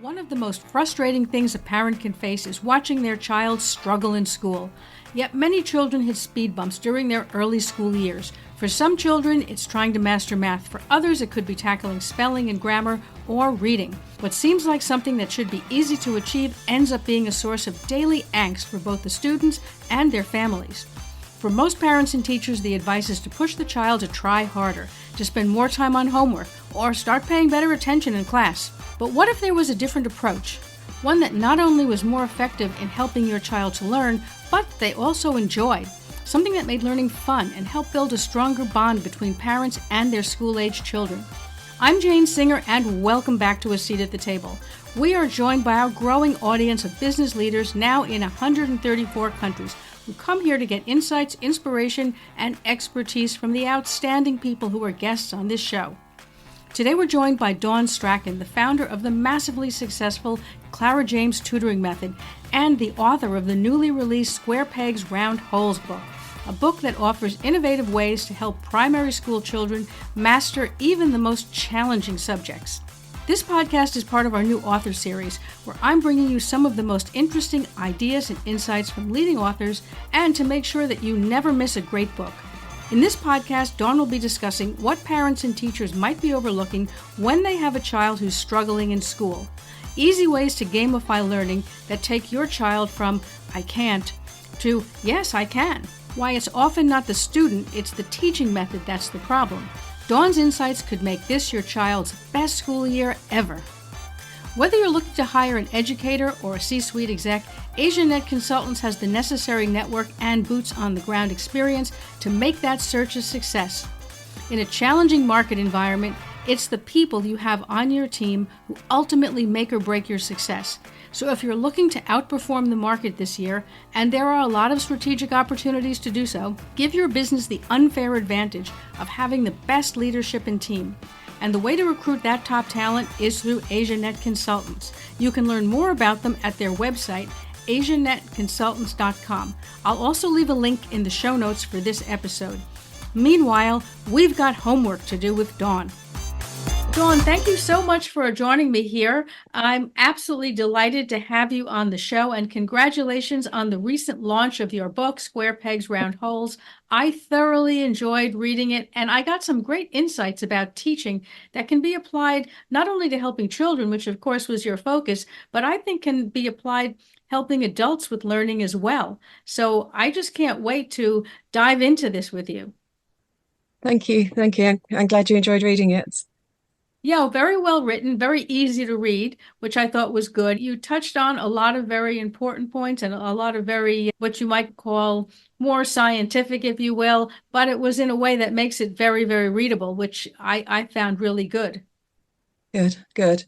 One of the most frustrating things a parent can face is watching their child struggle in school. Yet many children hit speed bumps during their early school years. For some children, it's trying to master math. For others, it could be tackling spelling and grammar or reading. What seems like something that should be easy to achieve ends up being a source of daily angst for both the students and their families. For most parents and teachers, the advice is to push the child to try harder, to spend more time on homework, or start paying better attention in class. But what if there was a different approach? One that not only was more effective in helping your child to learn, but they also enjoyed. Something that made learning fun and helped build a stronger bond between parents and their school-age children. I'm Jane Singer, and welcome back to A Seat at the Table. We are joined by our growing audience of business leaders now in 134 countries who come here to get insights, inspiration, and expertise from the outstanding people who are guests on this show. Today we're joined by Dawn Strachan, the founder of the massively successful Clara James Tutoring Method and the author of the newly released Square Pegs Round Holes book, a book that offers innovative ways to help primary school children master even the most challenging subjects. This podcast is part of our new author series, where I'm bringing you some of the most interesting ideas and insights from leading authors, and to make sure that you never miss a great book. In this podcast, Dawn will be discussing what parents and teachers might be overlooking when they have a child who's struggling in school. Easy ways to gamify learning that take your child from "I can't" to "Yes, I can." Why it's often not the student, it's the teaching method that's the problem. Dawn's insights could make this your child's best school year ever. Whether you're looking to hire an educator or a C-suite exec, AsiaNet Consultants has the necessary network and boots-on-the-ground experience to make that search a success. In a challenging market environment, it's the people you have on your team who ultimately make or break your success. So if you're looking to outperform the market this year, and there are a lot of strategic opportunities to do so, give your business the unfair advantage of having the best leadership and team. And the way to recruit that top talent is through AsiaNet Consultants. You can learn more about them at their website, asianetconsultants.com. I'll also leave a link in the show notes for this episode. Meanwhile, we've got homework to do with Dawn. Dawn, thank you so much for joining me here. I'm absolutely delighted to have you on the show, and congratulations on the recent launch of your book, Square Pegs Round Holes. I thoroughly enjoyed reading it, and I got some great insights about teaching that can be applied not only to helping children, which of course was your focus, but I think can be applied helping adults with learning as well. So I just can't wait to dive into this with you. Thank you. Thank you. I'm glad you enjoyed reading it. Yeah, very well written, very easy to read, which I thought was good. You touched on a lot of very important points and a lot of very, what you might call more scientific, if you will, but it was in a way that makes it very, very readable, which I found really good. Good.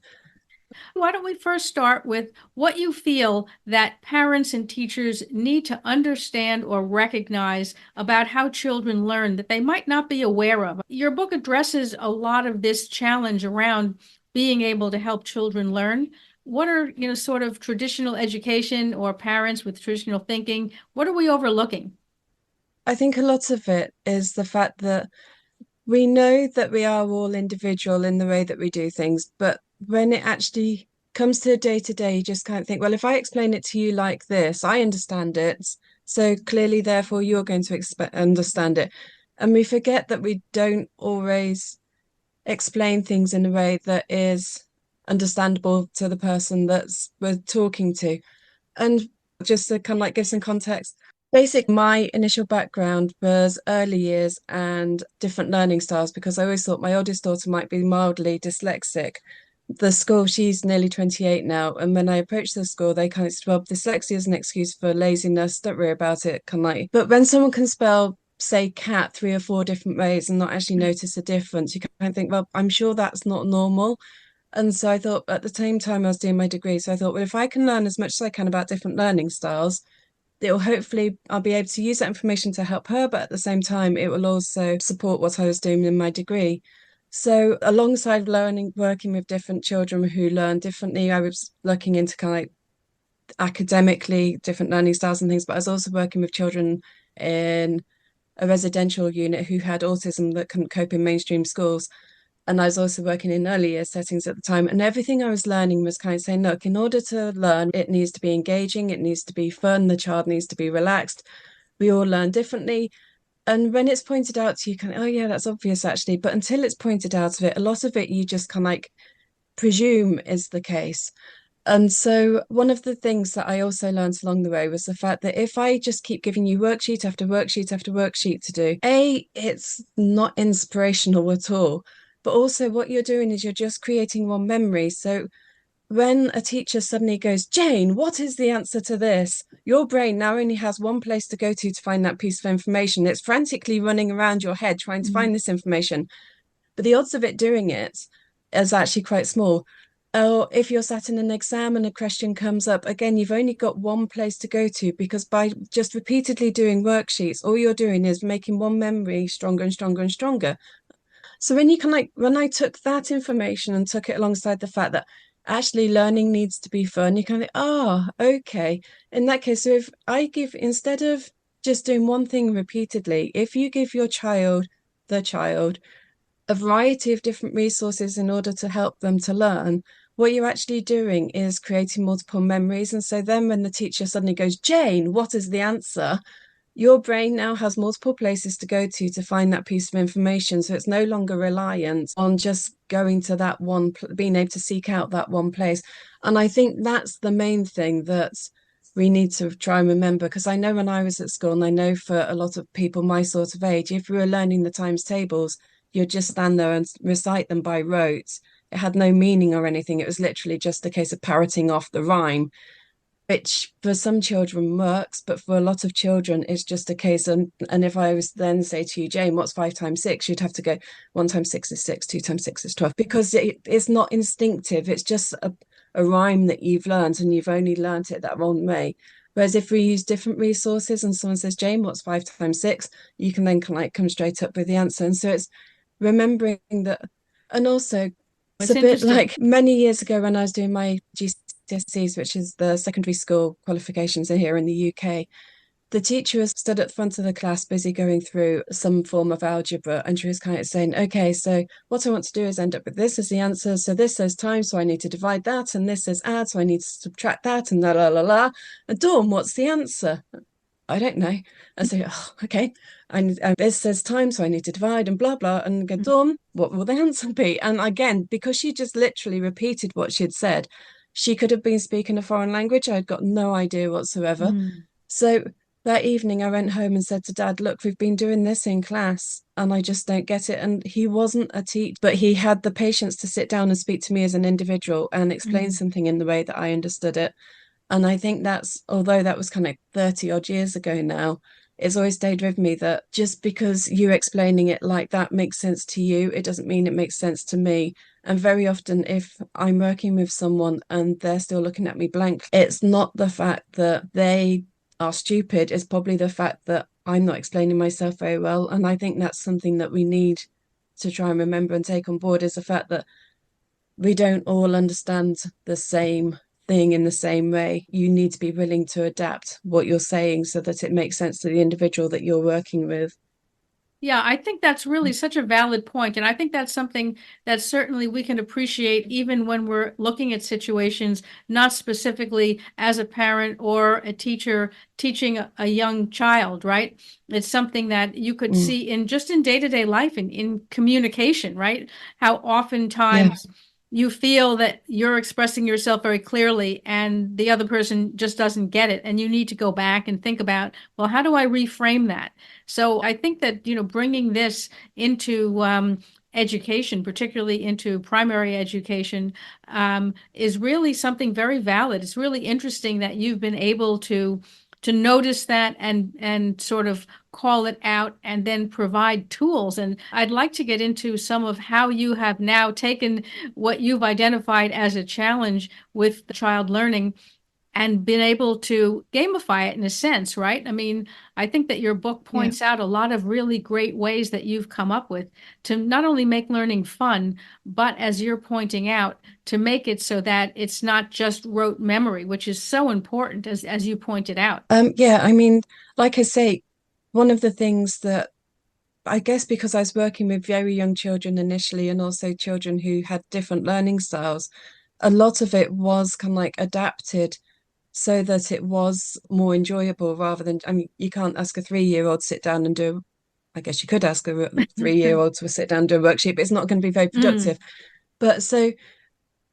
Why don't we first start with what you feel that parents and teachers need to understand or recognize about how children learn that they might not be aware of? Your book addresses a lot of this challenge around being able to help children learn. What are, sort of traditional education or parents with traditional thinking? What are we overlooking? I think a lot of it is the fact that we know that we are all individual in the way that we do things, but when it actually comes to day to day, you just kind of think, well, if I explain it to you like this, I understand it. So clearly, therefore, you're going to understand it. And we forget that we don't always explain things in a way that is understandable to the person that's we're talking to. And just to kind of like give some context, my initial background was early years and different learning styles because I always thought my oldest daughter might be mildly dyslexic. The school, she's nearly 28 now, and when I approached the school, they kind of said, well, dyslexia is an excuse for laziness, don't worry about it, kind of like. But when someone can spell, say, cat 3 or 4 different ways and not actually notice a difference, you kind of think, well, I'm sure that's not normal. And so I thought at the same time I was doing my degree, so I thought, well, if I can learn as much as I can about different learning styles, I'll be able to use that information to help her, but at the same time, it will also support what I was doing in my degree. So alongside working with different children who learn differently, I was looking into kind of like academically different learning styles and things, but I was also working with children in a residential unit who had autism that couldn't cope in mainstream schools. And I was also working in early year settings at the time. And everything I was learning was kind of saying, look, in order to learn, it needs to be engaging, it needs to be fun, the child needs to be relaxed. We all learn differently. And when it's pointed out to you, kind of, oh yeah, that's obvious actually. But until it's pointed out of it, a lot of it you just kind of like presume is the case. And so one of the things that I also learned along the way was the fact that if I just keep giving you worksheet after worksheet after worksheet to do, A, it's not inspirational at all. But also what you're doing is you're just creating one memory. So when a teacher suddenly goes, Jane, what is the answer to this? Your brain now only has one place to go to find that piece of information. It's frantically running around your head trying to Mm. find this information. But the odds of it doing it is actually quite small. Or if you're sat in an exam and a question comes up, again, you've only got one place to go to because by just repeatedly doing worksheets, all you're doing is making one memory stronger and stronger and stronger. So when you can like when I took that information and took it alongside the fact that actually learning needs to be fun, you kind of, okay. In that case, so if I give instead of just doing one thing repeatedly, if you give your child, the child, a variety of different resources in order to help them to learn, what you're actually doing is creating multiple memories. And so then when the teacher suddenly goes, Jane, what is the answer? Your brain now has multiple places to go to find that piece of information. So it's no longer reliant on just going to that one, being able to seek out that one place. And I think that's the main thing that we need to try and remember. Because I know when I was at school, and I know for a lot of people my sort of age, if we were learning the times tables, you'd just stand there and recite them by rote. It had no meaning or anything. It was literally just a case of parroting off the rhyme, which for some children works, but for a lot of children, it's just a case. And if I was then say to you, Jane, what's 5 times 6? You'd have to go, 1 times 6 is 6, 2 times 6 is 12, because it's not instinctive. It's just a rhyme that you've learned and you've only learned it that one way. Whereas if we use different resources and someone says, Jane, what's 5 times 6? You can then kind of like come straight up with the answer. And so it's remembering that. And also, it's It's a bit interesting. like many years ago when I was doing my GCSEs, which is the secondary school qualifications in here in the UK. The teacher was stood at the front of the class, busy going through some form of algebra, and she was kind of saying, okay, so what I want to do is end up with this as the answer. So this says time, so I need to divide that, and this says add, so I need to subtract that, and la la la la. And Dawn, what's the answer? I don't know. I say, oh, okay. And this says time, so I need to divide and blah, blah. And go, Dawn, what will the answer be? And again, because she just literally repeated what she had said, she could have been speaking a foreign language. I'd got no idea whatsoever. Mm. So that evening, I went home and said to Dad, look, we've been doing this in class and I just don't get it. And he wasn't a teacher, but he had the patience to sit down and speak to me as an individual and explain Mm. something in the way that I understood it. And I think that's, although that was kind of 30 odd years ago now, it's always stayed with me that just because you explaining it like that makes sense to you, it doesn't mean it makes sense to me. And very often, if I'm working with someone and they're still looking at me blank, it's not the fact that they are stupid, it's probably the fact that I'm not explaining myself very well. And I think that's something that we need to try and remember and take on board is the fact that we don't all understand the same thing in the same way. You need to be willing to adapt what you're saying so that it makes sense to the individual that you're working with. Yeah, I think that's really such a valid point, and I think that's something that certainly we can appreciate even when we're looking at situations, not specifically as a parent or a teacher teaching a young child, right? It's something that you could Mm, see in just in day-to-day life and in communication, right? How yeah. oftentimes you feel that you're expressing yourself very clearly and the other person just doesn't get it, and you need to go back and think about, well, how do I reframe that? So I think that, bringing this into education, particularly into primary education, is really something very valid. It's really interesting that you've been able to notice that and sort of call it out and then provide tools. And I'd like to get into some of how you have now taken what you've identified as a challenge with child learning and been able to gamify it in a sense, right? I mean, I think that your book Yeah. points out a lot of really great ways that you've come up with to not only make learning fun, but as you're pointing out, to make it so that it's not just rote memory, which is so important as you pointed out. Yeah, I mean, like I say, one of the things that I guess because I was working with very young children initially and also children who had different learning styles, a lot of it was kind of like adapted so that it was more enjoyable rather than, I mean, you can't ask a 3-year-old to sit down and do, I guess you could ask a 3-year-old to sit down and do a worksheet, but it's not going to be very Mm, productive. But so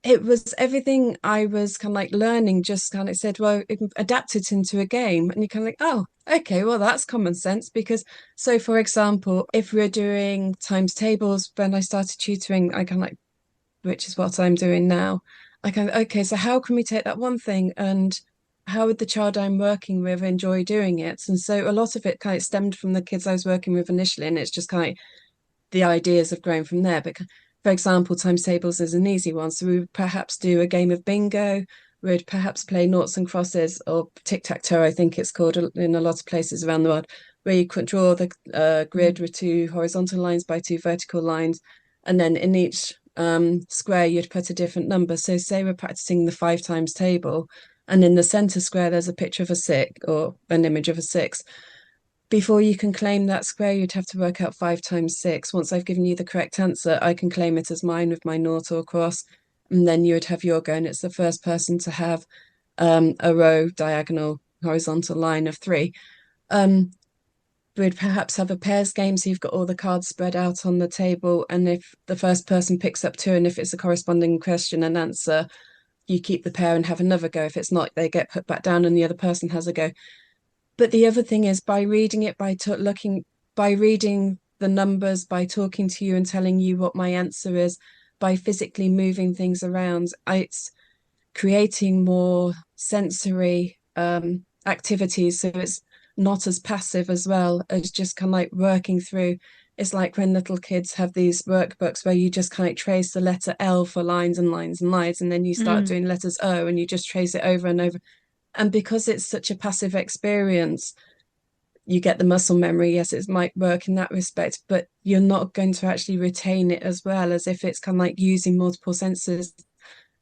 it was everything I was kind of like learning, just kind of said, well, it adapted into a game. And you're kind of like, oh, okay, well, that's common sense. Because, so for example, if we're doing times tables, when I started tutoring, I kind of like, which is what I'm doing now, I kind of, okay, so how can we take that one thing and how would the child I'm working with enjoy doing it? And so a lot of it kind of stemmed from the kids I was working with initially. And it's just kind of the ideas have grown from there. But for example, times tables is an easy one. So we would perhaps do a game of bingo. We'd perhaps play noughts and crosses or tic-tac-toe, I think it's called in a lot of places around the world, where you could draw the grid with two horizontal lines by two vertical lines. And then in each square, you'd put a different number. So say we're practicing the 5 times table, and in the center square, there's a picture of a six or an image of a six. Before you can claim that square, you'd have to work out 5 times 6. Once I've given you the correct answer, I can claim it as mine with my nought or cross. And then you would have your go, and it's the first person to have a row, diagonal, horizontal line of 3. Um, we'd perhaps have a pairs game, so you've got all the cards spread out on the table, and if the first person picks up 2, and if it's a corresponding question and answer, you keep the pair and have another go. If it's not, they get put back down and the other person has a go. But the other thing is by reading it, looking, by reading the numbers, by talking to you and telling you what my answer is, by physically moving things around, it's creating more sensory activities. So it's not as passive as well as just kind of like working through. It's like when little kids have these workbooks where you just kind of trace the letter L for lines and lines and lines, and then you start mm, doing letters O and you just trace it over and over. And because it's such a passive experience, you get the muscle memory. Yes, it might work in that respect, but you're not going to actually retain it as well as if it's kind of like using multiple senses.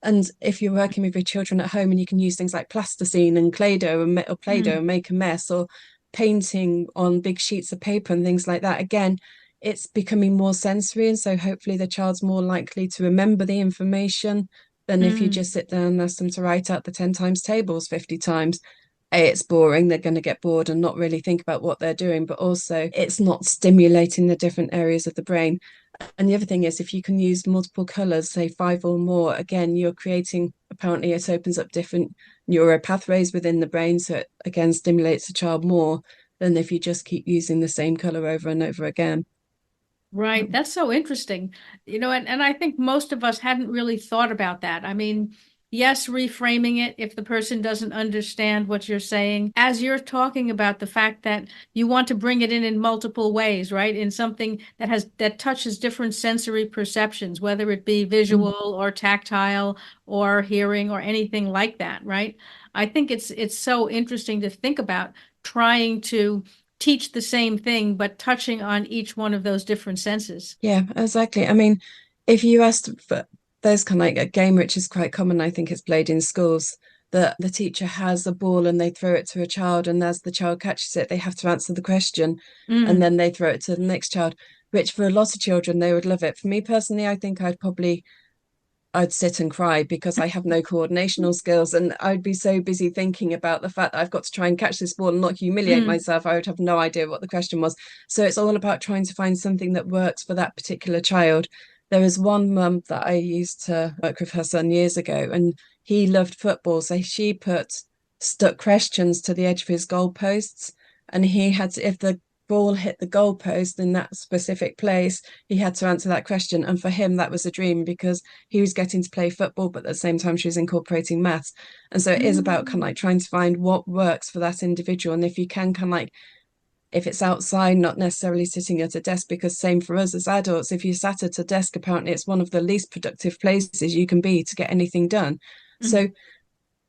And if you're working with your children at home and you can use things like plasticine and Play-Doh or Play-Doh mm, and make a mess or painting on big sheets of paper and things like that, again, it's becoming more sensory. And so hopefully the child's more likely to remember the information than if you mm, just sit down and ask them to write out the 10 times tables 50 times. It's boring, they're going to get bored and not really think about what they're doing, but also it's not stimulating the different areas of the brain. And the other thing is, if you can use multiple colors, say 5 or more, again, you're creating, apparently, it opens up different neural pathways within the brain. So it again stimulates the child more than if you just keep using the same color over and over again. right. That's so interesting. And I think most of us hadn't really thought about that. I mean, yes, reframing it if the person doesn't understand what you're saying, as you're talking about the fact that you want to bring it in multiple ways, right? In something that touches different sensory perceptions, whether it be Mm. visual or tactile or hearing or anything like that, right? I think it's so interesting to think about trying to teach the same thing, but touching on each one of those different senses. Yeah, exactly. I mean, if you asked for, there's kind of like a game which is quite common, I think it's played in schools, that the teacher has a ball and they throw it to a child, and as the child catches it, they have to answer the question, and Mm, then they throw it to the next child, which for a lot of children, they would love it. For me personally, I think I'd sit and cry because I have no coordinational skills, and I'd be so busy thinking about the fact that I've got to try and catch this ball and not humiliate mm, myself. I would have no idea what the question was. So it's all about trying to find something that works for that particular child. There was one mum that I used to work with her son years ago, and he loved football. So she put stuck questions to the edge of his goalposts, and he had to, if the ball hit the goalpost in that specific place, he had to answer that question. And for him, that was a dream because he was getting to play football, but at the same time, she was incorporating maths. And so it is about kind of mm, like trying to find what works for that individual. And if you can kind of like, if it's outside, not necessarily sitting at a desk, because same for us as adults, if you sat at a desk, apparently it's one of the least productive places you can be to get anything done. mm. So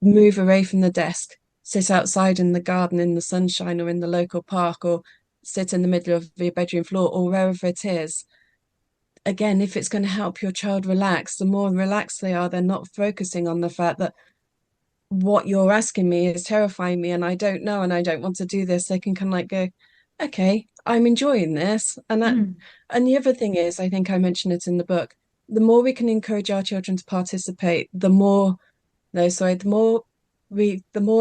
move away from the desk, sit outside in the garden, in the sunshine, or in the local park, or sit in the middle of your bedroom floor, or wherever it is. Again, if it's going to help your child relax, the more relaxed they are, they're not focusing on the fact that what you're asking me is terrifying me and I don't know and I don't want to do this. They can kind of like go, okay, I'm enjoying this. Mm. And the other thing is, I think I mentioned it in the book, the more we can encourage our children to participate, the more no, sorry, the more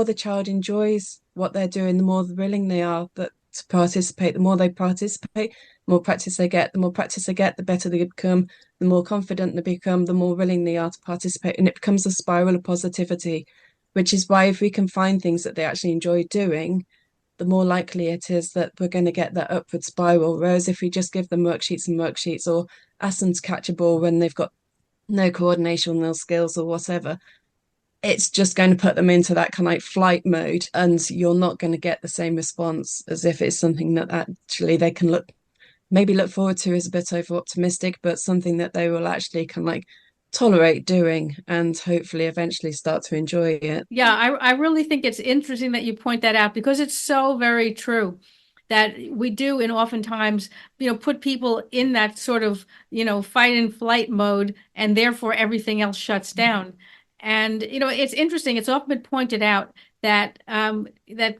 the child enjoys what they're doing, the more willing they are that to participate, the more they participate, the more practice they get, the more practice they get, the better they become, the more confident they become, the more willing they are to participate. And it becomes a spiral of positivity, which is why if we can find things that they actually enjoy doing, the more likely it is that we're going to get that upward spiral. Whereas if we just give them worksheets and worksheets or ask them to catch a ball when they've got no coordination, no skills or whatever, it's just going to put them into that kind of like flight mode, and you're not going to get the same response as if it's something that actually they can look forward to is a bit over optimistic, but something that they will actually kind of like tolerate doing and hopefully eventually start to enjoy it. Yeah, I really think it's interesting that you point that out because it's so very true that we do and oftentimes, put people in that sort of, fight and flight mode and therefore everything else shuts down. And, it's interesting. It's often been pointed out that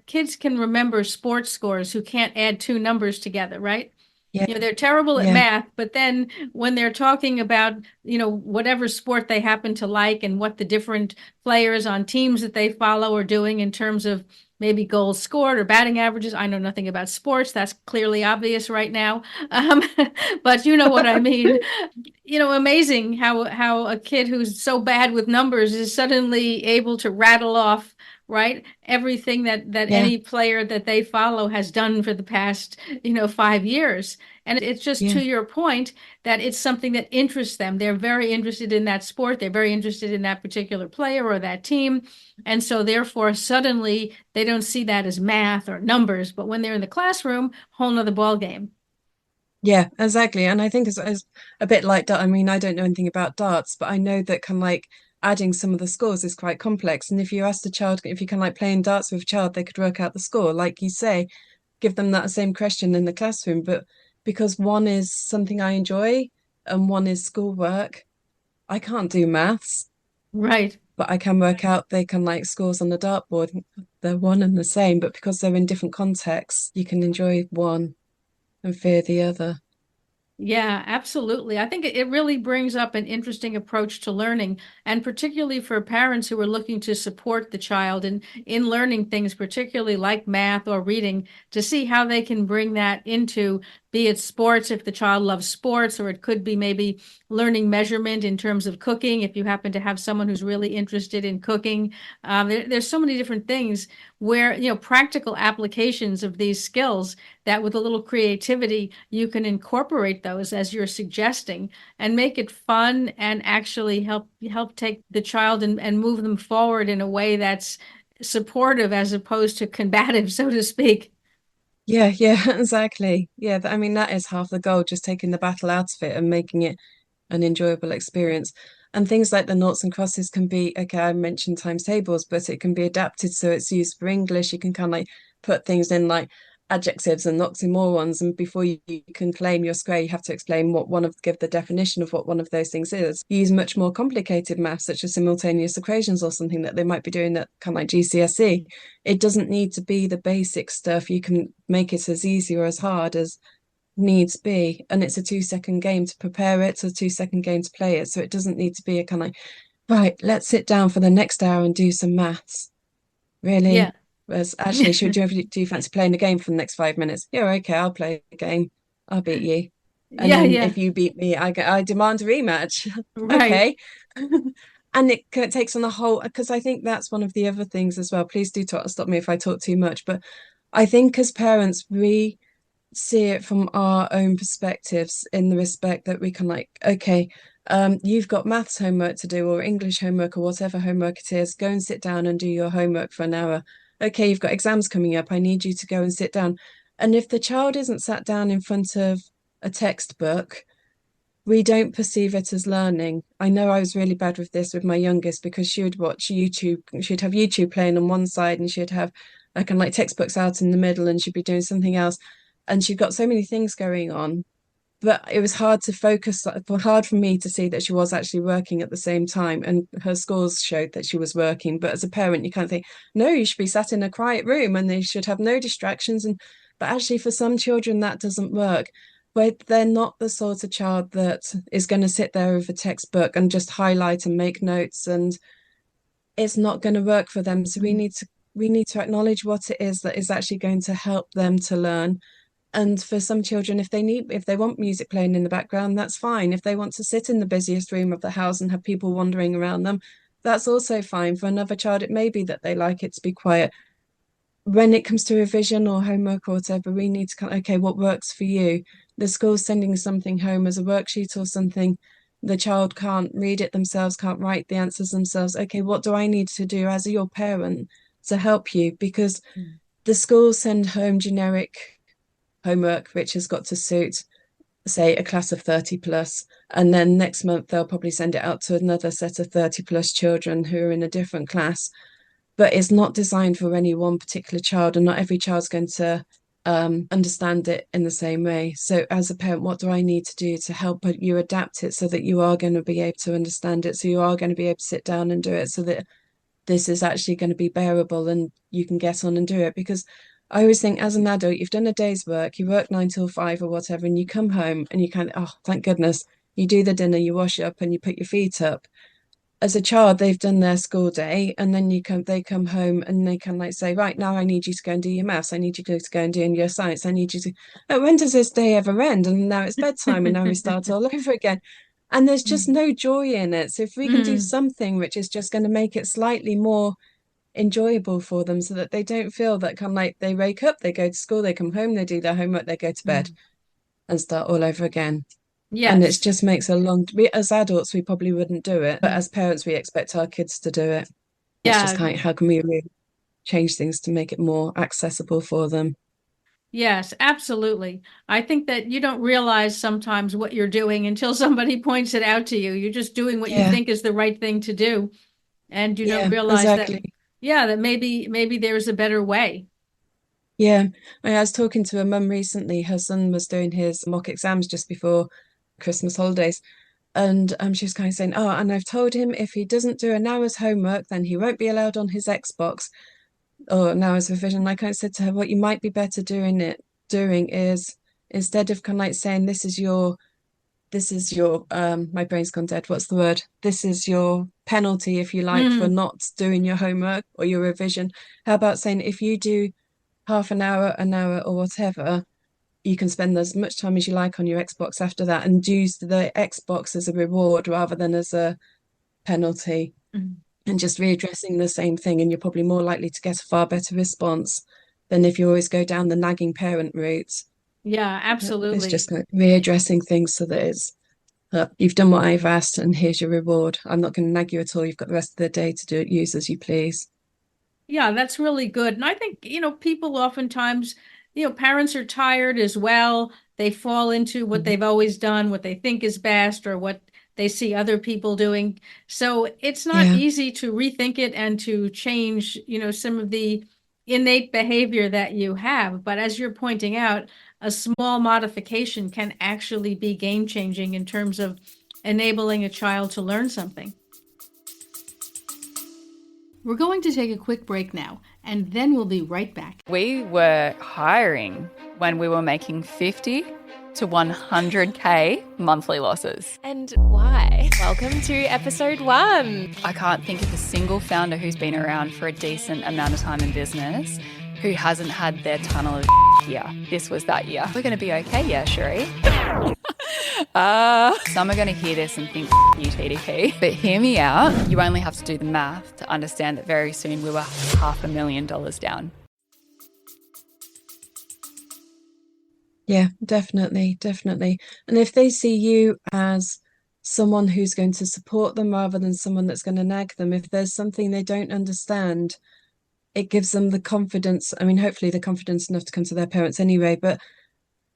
kids can remember sports scores who can't add two numbers together, right? Yeah, They're terrible at yeah, math, but then when they're talking about, whatever sport they happen to like and what the different players on teams that they follow are doing in terms of maybe goals scored or batting averages. I know nothing about sports. That's clearly obvious right now. Um, but you know what I mean. Amazing how a kid who's so bad with numbers is suddenly able to rattle off, right, everything that yeah, any player that they follow has done for the past 5 years. And it's just to yeah. your point that it's something that interests them. They're very interested in that sport. They're very interested in that particular player or that team. And so therefore suddenly they don't see that as math or numbers, but when they're in the classroom, whole nother ball game. Yeah, exactly. And I think it's a bit like that. I mean, I don't know anything about darts, but I know that kind of like adding some of the scores is quite complex. And if you ask the child, if you can like playing darts with a child, they could work out the score. Like you say, give them that same question in the classroom. But because one is something I enjoy and one is schoolwork, I can't do maths, Right. but I can work out they can like scores on the dartboard. They're one and the same, but because they're in different contexts, you can enjoy one and fear the other. Yeah, absolutely. I think it really brings up an interesting approach to learning, and particularly for parents who are looking to support the child in learning things, particularly like math or reading, to see how they can bring that into, be it sports if the child loves sports, or it could be maybe learning measurement in terms of cooking if you happen to have someone who's really interested in cooking. There's so many different things where, practical applications of these skills that with a little creativity, you can incorporate those as you're suggesting and make it fun and actually help take the child and move them forward in a way that's supportive as opposed to combative, so to speak. Yeah, yeah, exactly. Yeah, I mean, that is half the goal, just taking the battle out of it and making it an enjoyable experience. And things like the noughts and crosses can be, okay, I mentioned times tables, but it can be adapted so it's used for English. You can kind of like put things in like adjectives and oxymorons, and before you can claim your square, you have to explain give the definition of what one of those things is. You use much more complicated maths, such as simultaneous equations or something that they might be doing at kind of like GCSE. It doesn't need to be the basic stuff. You can make it as easy or as hard as needs be. And it's a 2 second game to prepare it, it's a 2 second game to play it. So it doesn't need to be a kind of like, right, let's sit down for the next hour and do some maths. Yeah. Really? Whereas actually, do you fancy playing a game for the next 5 minutes? Yeah, okay, I'll play a game. I'll beat you. And Yeah, then yeah. if you beat me, I demand a rematch. Right. Okay. And it takes on a whole, because I think that's one of the other things as well. Please do stop me if I talk too much, but I think as parents, we see it from our own perspectives in the respect that we can like, okay, you've got maths homework to do or English homework or whatever homework it is. Go and sit down and do your homework for an hour. Okay, you've got exams coming up. I need you to go and sit down. And if the child isn't sat down in front of a textbook, we don't perceive it as learning. I know I was really bad with this with my youngest because she would watch YouTube. She'd have YouTube playing on one side and she'd have kind of like textbooks out in the middle and she'd be doing something else. And she'd got so many things going on, but it was hard to focus, hard for me to see that she was actually working at the same time. And her scores showed that she was working. But as a parent, you can't think, no, you should be sat in a quiet room and they should have no distractions. And But actually, for some children, that doesn't work. Where they're not the sort of child that is going to sit there with a textbook and just highlight and make notes, and it's not going to work for them. So Mm. we need to acknowledge what it is that is actually going to help them to learn. And for some children, if they want music playing in the background, that's fine. If they want to sit in the busiest room of the house and have people wandering around them, that's also fine. For another child, it may be that they like it to be quiet. When it comes to revision or homework or whatever, we need to kind of, okay, what works for you? The school's sending something home as a worksheet or something. The child can't read it themselves, can't write the answers themselves. Okay, what do I need to do as your parent to help you? Because Mm. the schools send home generic homework, which has got to suit, say, a class of 30 plus. And then next month, they'll probably send it out to another set of 30 plus children who are in a different class. But it's not designed for any one particular child, and not every child's going to understand it in the same way. So, as a parent, what do I need to do to help you adapt it so that you are going to be able to understand it? So, you are going to be able to sit down and do it so that this is actually going to be bearable and you can get on and do it. Because I always think as an adult, you've done a day's work, you work 9 till 5 or whatever, and you come home and you kind of, oh, thank goodness, you do the dinner, you wash up and you put your feet up. As a child, they've done their school day, and then they come home and they can like say, right now I need you to go and do your maths, I need you to go and do your science, I need you to, oh, when does this day ever end? And now it's bedtime and now we start all over again. And there's just Mm. no joy in it. So if we can do Mm. something which is just going to make it slightly more enjoyable for them so that they don't feel that kind of like they wake up, they go to school, they come home, they do their homework, they go to bed Mm. and start all over again. And it Yes. just makes a long, we, as adults, we probably wouldn't do it, but Mm. as parents, we expect our kids to do it. It's just Yeah. kind of how can we really change things to make it more accessible for them? Yes, absolutely. I think that you don't realize sometimes what you're doing until somebody points it out to you. You're just doing what you Yeah, think is the right thing to do, and you don't yeah, realize that, exactly. yeah, that maybe there's a better way. Yeah. I was talking to a mum recently. Her son was doing his mock exams just before Christmas holidays. And she was kind of saying, oh, and I've told him if he doesn't do an hour's homework, then he won't be allowed on his Xbox or an hour's revision. Like I said to her, what you might be better doing is instead of kind of like saying this is your my brain's gone dead. What's the word? This is your penalty, if you like, for Mm. not doing your homework or your revision. How about saying if you do half an hour or whatever, you can spend as much time as you like on your Xbox after that and use the Xbox as a reward rather than as a penalty, Mm. and just readdressing the same thing. And you're probably more likely to get a far better response than if you always go down the nagging parent route. Yeah, It's absolutely. just like readdressing things so that it's you've done what I've asked and here's your reward. I'm not going to nag you at all. You've got the rest of the day to do it, use as you please. Yeah, that's really good. And I think, people oftentimes, parents are tired as well. They fall into what Mhm. they've always done, what they think is best, or what they see other people doing. So it's not Yeah, easy to rethink it and to change, some of the innate behavior that you have. But as you're pointing out, a small modification can actually be game changing in terms of enabling a child to learn something. We're going to take a quick break now, and then we'll be right back. We were hiring when we were making 50 to 100K monthly losses. And why? Welcome to episode 1. I can't think of a single founder who's been around for a decent amount of time in business who hasn't had their tunnel of year. This was that year. We're going to be okay, yeah, Sheree. Some are going to hear this and think, you TDP. But hear me out. You only have to do the math to understand that very soon we were $500,000 down. yeah, definitely, definitely. And if they see you as someone who's going to support them rather than someone that's going to nag them, if there's something they don't understand, it gives them the confidence. I mean, hopefully the confidence enough to come to their parents anyway, but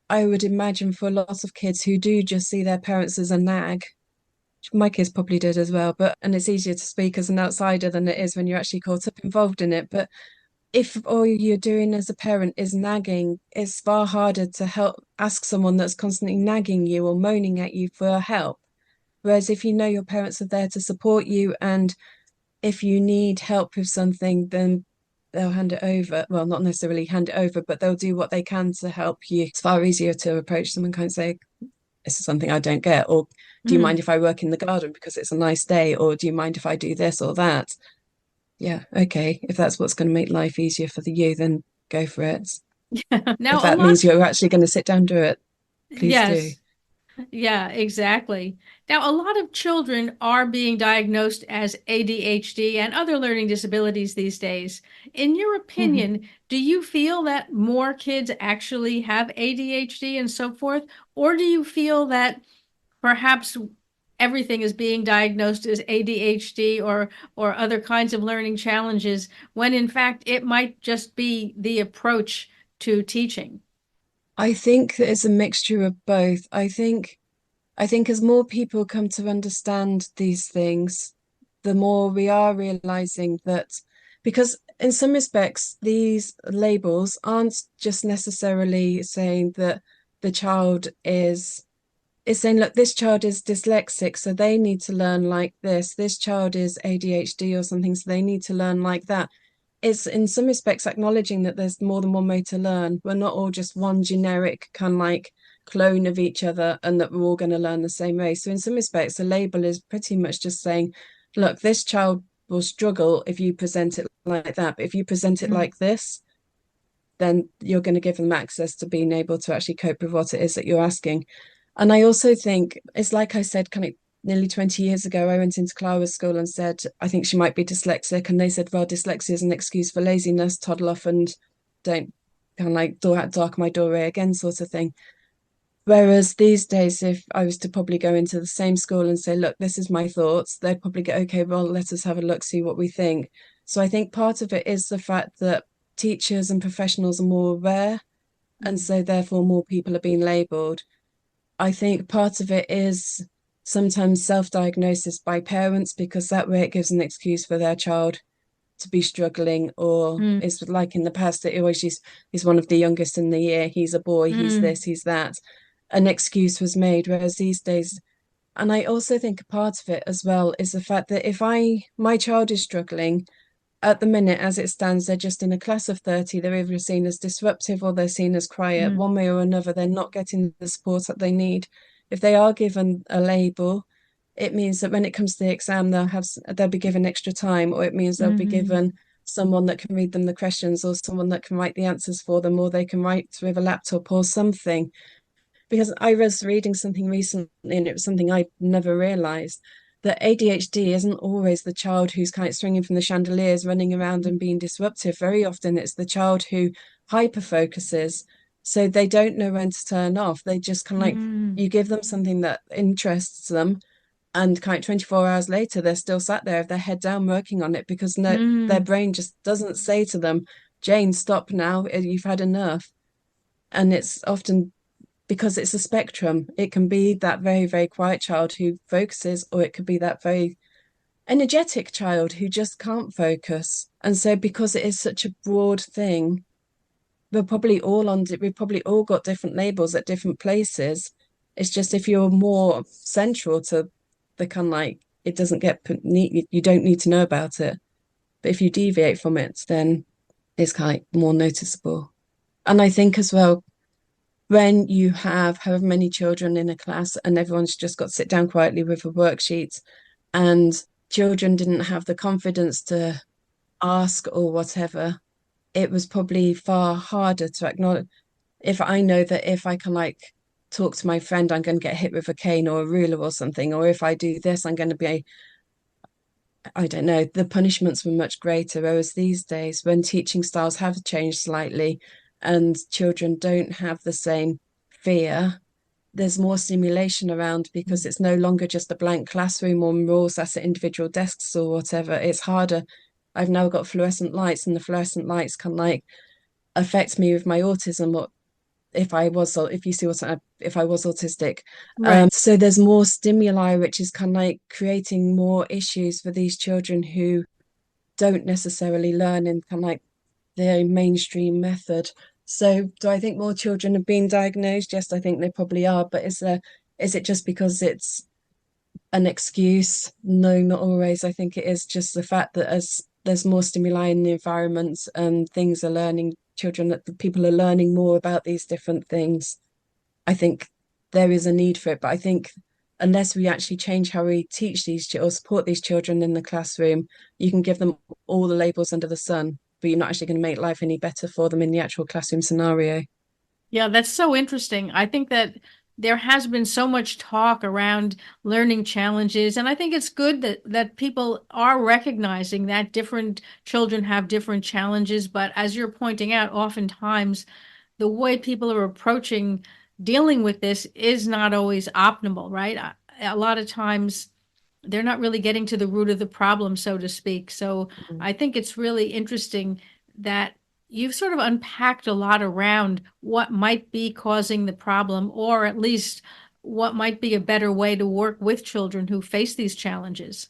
I would imagine for a lot of kids who do just see their parents as a nag, my kids probably did as well, but and it's easier to speak as an outsider than it is when you're actually caught up involved in it. But if all you're doing as a parent is nagging, it's far harder to help ask someone that's constantly nagging you or moaning at you for help. Whereas if you know your parents are there to support you, and if you need help with something, then they'll hand it over. Well, not necessarily hand it over, but they'll do what they can to help you. It's far easier to approach them and kind of say, this is something I don't get, or do you mind if I work in the garden because it's a nice day, or do you mind if I do this or that? Yeah, okay. If that's what's going to make life easier for you, then go for it. Now, If that means you're actually going to sit down and do it, please do. yes. Yeah, exactly. Now, a lot of children are being diagnosed as ADHD and other learning disabilities these days. In your Mhm. opinion, do you feel that more kids actually have ADHD and so forth? Or do you feel that perhaps everything is being diagnosed as ADHD or other kinds of learning challenges when in fact it might just be the approach to teaching? I think that it's a mixture of both. I think as more people come to understand these things, the more we are realizing that, because in some respects, these labels aren't just necessarily saying that the child is saying, look, this child is dyslexic, so they need to learn like this. This child is ADHD or something, so they need to learn like that. It's in some respects acknowledging that there's more than one way to learn. We're not all just one generic kind of like clone of each other and that we're all going to learn the same way. So in some respects, a label is pretty much just saying, look, this child will struggle if you present it like that. But if you present it Mm. like this, then you're going to give them access to being able to actually cope with what it is that you're asking. And I also think it's like I said, kind of nearly 20 years ago, I went into Clara's school and said, I think she might be dyslexic. And they said, well, dyslexia is an excuse for laziness, toddle off and don't kind of like darken my doorway again, sort of thing. Whereas these days, if I was to probably go into the same school and say, look, this is my thoughts, they'd probably go, okay, well, let us have a look, see what we think. So I think part of it is the fact that teachers and professionals are more aware, and Mm. so therefore more people are being labelled. I think part of it is sometimes self-diagnosis by parents because that way it gives an excuse for their child to be struggling, or Mm. it's like in the past it always used, he's one of the youngest in the year, he's a boy, he's Mm. this, he's that. An excuse was made, whereas these days, and I also think a part of it as well is the fact that if my child is struggling, at the minute, as it stands, they're just in a class of 30. They're either seen as disruptive or they're seen as quiet. Mm. One way or another, they're not getting the support that they need. If they are given a label, it means that when it comes to the exam, they'll be given extra time, or it means they'll be Mhm. given someone that can read them the questions, or someone that can write the answers for them, or they can write with a laptop or something. Because I was reading something recently, and it was something I'd never realized, that ADHD isn't always the child who's kind of swinging from the chandeliers, running around and being disruptive. Very often it's the child who hyper focuses. So they don't know when to turn off. They just kind of like, Mm. you give them something that interests them, and kind of 24 hours later, they're still sat there with their head down working on it because no, their Mm. brain just doesn't say to them, Jane, stop now, you've had enough. And it's often because it's a spectrum. It can be that very, very quiet child who focuses, or it could be that very energetic child who just can't focus. And so, because it is such a broad thing, we've probably all got different labels at different places. It's just if you're more central to the kind of like, it doesn't get neat, you don't need to know about it. But if you deviate from it, then it's kind of like more noticeable. And I think as well, when you have however many children in a class and everyone's just got to sit down quietly with a worksheet, and children didn't have the confidence to ask or whatever, it was probably far harder to acknowledge. If I know that if I can like talk to my friend, I'm going to get hit with a cane or a ruler or something, or if I do this, I'm going to be, I don't know, the punishments were much greater. Whereas these days, when teaching styles have changed slightly and children don't have the same fear, there's more stimulation around because it's no longer just a blank classroom or we're all sat at individual desks or whatever. It's harder. I've now got fluorescent lights, and the fluorescent lights can like affect me with my autism, or if you see what if I was autistic. Right. So there's more stimuli, which is kind of like creating more issues for these children who don't necessarily learn in kind of like the mainstream method. So do I think more children have been diagnosed? Yes, I think they probably are. But is it just because it's an excuse? No, not always. I think it is just the fact that as there's more stimuli in the environment and things are learning, people are learning more about these different things. I think there is a need for it, but I think unless we actually change how we teach or support these children in the classroom, you can give them all the labels under the sun, but you're not actually going to make life any better for them in the actual classroom scenario. Yeah, that's so interesting. I think that there has been so much talk around learning challenges, and I think it's good that people are recognizing that different children have different challenges. But as you're pointing out, oftentimes the way people are approaching dealing with this is not always optimal, right? A lot of times they're not really getting to the root of the problem, so to speak. So I think it's really interesting that you've sort of unpacked a lot around what might be causing the problem, or at least what might be a better way to work with children who face these challenges.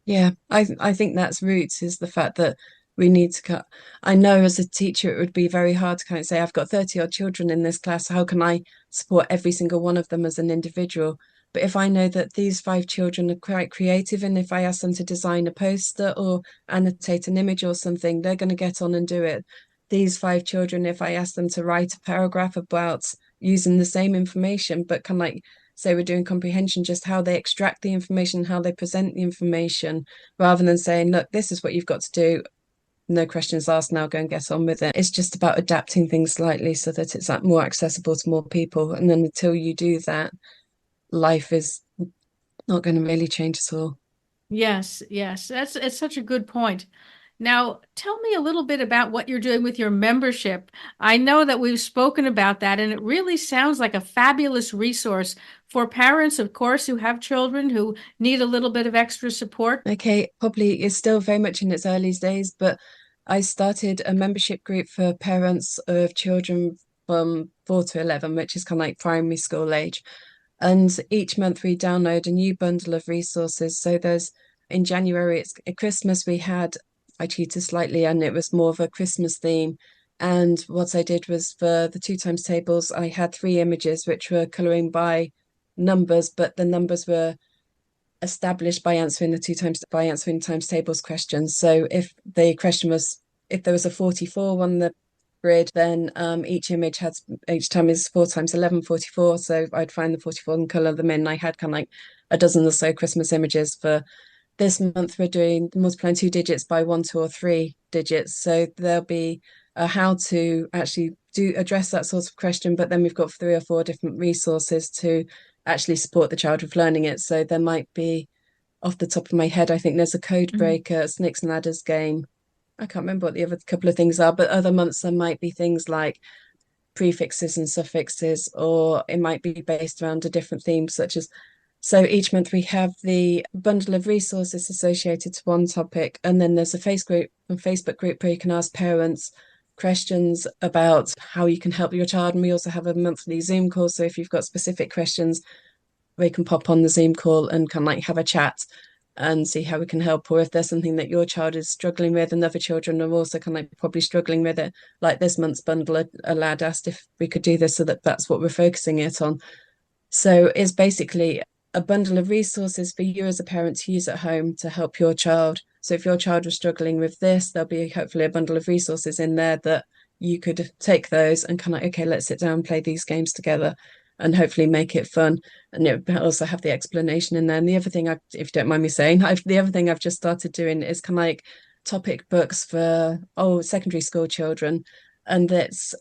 Yeah, I think that's roots is the fact that we need to cut. I know as a teacher, it would be very hard to kind of say, I've got 30 odd children in this class. How can I support every single one of them as an individual? But if I know that these 5 children are quite creative, and if I ask them to design a poster or annotate an image or something, they're going to get on and do it. These 5 children, if I ask them to write a paragraph about using the same information, but can like say we're doing comprehension, just how they extract the information, how they present the information, rather than saying, look, this is what you've got to do. No questions asked, now go and get on with it. It's just about adapting things slightly so that it's like more accessible to more people. And then until you do that, life is not going to really change at all. Yes, yes, it's such a good point. Now, tell me a little bit about what you're doing with your membership. I know that we've spoken about that, and it really sounds like a fabulous resource for parents, of course, who have children who need a little bit of extra support. Okay, probably is still very much in its early days, but I started a membership group for parents of children from 4 to 11, which is kind of like primary school age. And each month we download a new bundle of resources. So there's in January, it's at Christmas, I cheated slightly and it was more of a Christmas theme. And what I did was for the 2 times tables, I had 3 images which were colouring by numbers, but the numbers were established by answering times tables questions. So if the question was if there was a 44 on the grid, then each time is 4 times 11, 44. So I'd find the 44 and colour them in. I had kind of like a dozen or so Christmas images. For this month, we're doing multiplying 2 digits by 1, 2, or 3 digits. So there'll be a how to actually do address that sort of question, but then we've got 3 or 4 different resources to actually support the child with learning it. So there might be, off the top of my head, I think there's a code breaker, a snakes and ladders game. I can't remember what the other couple of things are, but other months there might be things like prefixes and suffixes, or it might be based around a different theme, such as. So each month we have the bundle of resources associated to one topic, and then there's a Facebook group where you can ask parents questions about how you can help your child. And we also have a monthly Zoom call. So if you've got specific questions, we can pop on the Zoom call and kind of like have a chat and see how we can help. Or if there's something that your child is struggling with and other children are also kind of like probably struggling with it, like this month's bundle, a lad asked if we could do this, so that's what we're focusing it on. So it's basically a bundle of resources for you as a parent to use at home to help your child. So if your child was struggling with this, there'll be hopefully a bundle of resources in there that you could take those and kind of, okay, let's sit down and play these games together and hopefully make it fun. And it also have the explanation in there. And the other thing, if you don't mind me saying, the other thing I've just started doing is kind of like topic books for secondary school children. And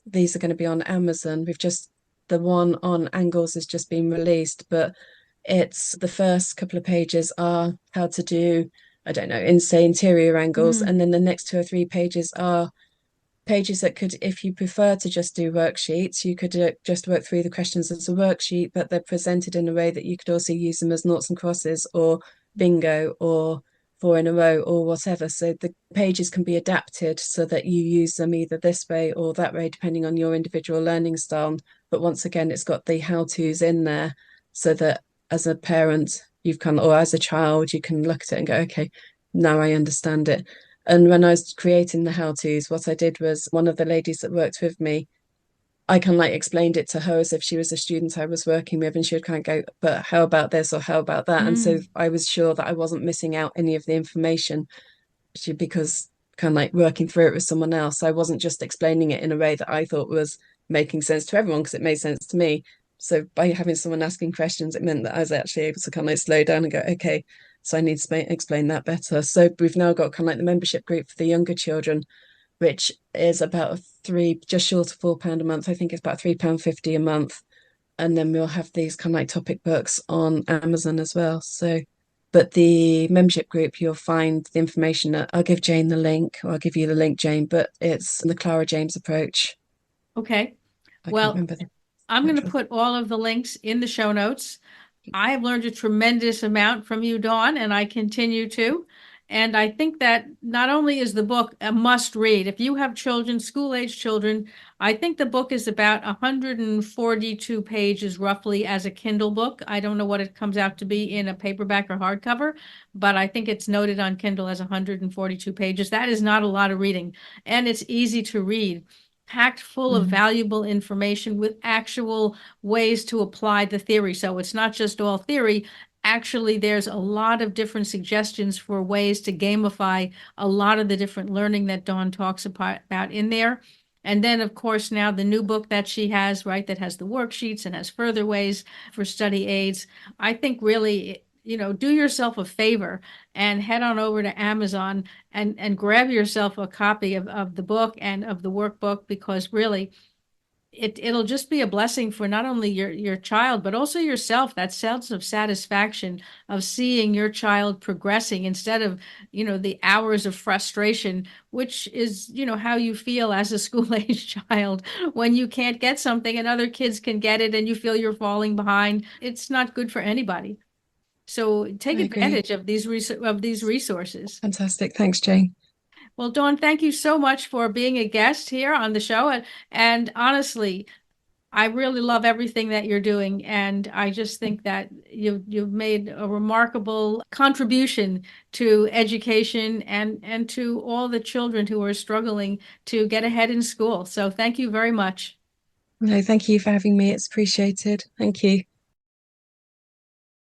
these are going to be on Amazon. The one on angles has just been released, but it's the first couple of pages are how to do, I don't know, say interior angles. And then the next 2 or 3 pages are pages that could, if you prefer to just do worksheets, you could just work through the questions as a worksheet, but they're presented in a way that you could also use them as noughts and crosses or bingo or 4 in a row or whatever. So the pages can be adapted so that you use them either this way or that way, depending on your individual learning style. But once again, it's got the how-tos in there so that as a parent, or as a child, you can look at it and go, okay, now I understand it. And when I was creating the how-tos, what I did was one of the ladies that worked with me, I kind of like explained it to her as if she was a student I was working with, and she would kind of go, but how about this or how about that? And so I was sure that I wasn't missing out any of the information. because kind of like working through it with someone else, I wasn't just explaining it in a way that I thought was making sense to everyone because it made sense to me. So by having someone asking questions, it meant that I was actually able to kind of like slow down and go, okay, so I need to explain that better. So we've now got kind of like the membership group for the younger children, which is about just short of £4 a month. I think it's about £3.50 a month. And then we'll have these kind of like topic books on Amazon as well. So, but the membership group, you'll find the information. I'll give Jane the link, or I'll give you the link, Jane, but it's the Clara James approach. Okay. I can't Well, remember the I'm going to actual. put all of the links in the show notes. I have learned a tremendous amount from you, Dawn, and I continue to. And I think that not only is the book a must read, if you have children, school age children, I think the book is about 142 pages roughly as a Kindle book. I don't know what it comes out to be in a paperback or hardcover, but I think it's noted on Kindle as 142 pages. That is not a lot of reading, and it's easy to read, packed full of Mhm. valuable information with actual ways to apply the theory. So it's not just all theory. Actually, there's a lot of different suggestions for ways to gamify a lot of the different learning that Dawn talks about in there. And then, of course, now the new book that she has, right, that has the worksheets and has further ways for study aids. I think really, do yourself a favor and head on over to Amazon and grab yourself a copy of the book and of the workbook, because really it'll just be a blessing for not only your child but also yourself. That sense of satisfaction of seeing your child progressing instead of the hours of frustration, which is how you feel as a school age child when you can't get something and other kids can get it and you feel you're falling behind. It's not good for anybody. So take I agree. advantage of these resources. Fantastic. Thanks, Jane. Well, Dawn, thank you so much for being a guest here on the show. And honestly, I really love everything that you're doing, and I just think that you've made a remarkable contribution to education and to all the children who are struggling to get ahead in school. So thank you very much. No, thank you for having me. It's appreciated. Thank you.